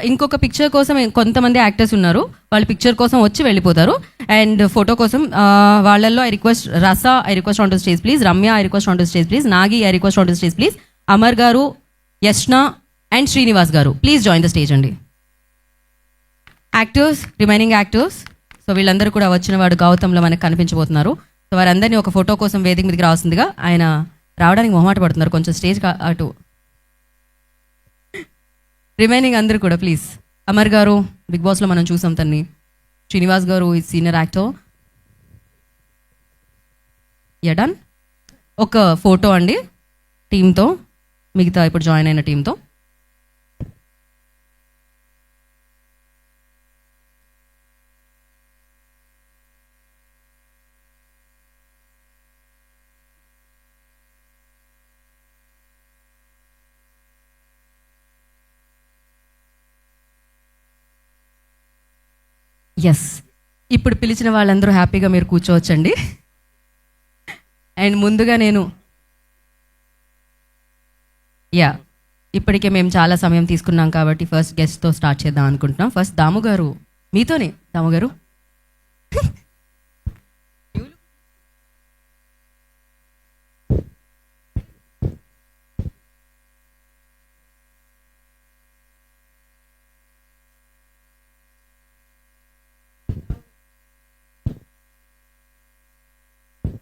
ఇంకొక పిక్చర్ కోసం కొంతమంది యాక్టర్స్ ఉన్నారు, వాళ్ళు పిక్చర్ కోసం వచ్చి వెళ్ళిపోతారు. అండ్ ఫోటో కోసం వాళ్ళల్లో I request Rasa, I request on to stage please. Ramya, I request on to stage please. Nagi, I request on to stage please. Amar garu, Yashna and Srinivas garu, please join the stage అండి. యాక్టర్స్, రిమైనింగ్ యాక్టర్స్, సో వీళ్ళందరూ కూడా వచ్చిన వాడు గౌతమ్లో మనకు కనిపించబోతున్నారు. So వారందరినీ ఒక ఫోటో కోసం వేదిక మీదకి రావాల్సిందిగా. ఆయన రావడానికి మొహమాట పడుతున్నారు, కొంచెం స్టేజ్ అటు. రిమైనింగ్ అందరూ కూడా ప్లీజ్. అమర్ గారు బిగ్ బాస్లో మనం చూసాం తన్ని. శ్రీనివాస్ గారు ఈ సీనియర్ యాక్టర్. డన్. ఒక ఫోటో అండి టీంతో, మిగతా ఇప్పుడు జాయిన్ అయిన టీంతో. ఎస్, ఇప్పుడు పిలిచిన వాళ్ళందరూ హ్యాపీగా మీరు కూర్చోవచ్చండి. అండ్ ముందుగా నేను ఇప్పటికే మేము చాలా సమయం తీసుకున్నాం కాబట్టి ఫస్ట్ గెస్ట్తో స్టార్ట్ చేద్దాం అనుకుంటున్నాం. ఫస్ట్ దాము గారు, మీతోనే. దాము గారు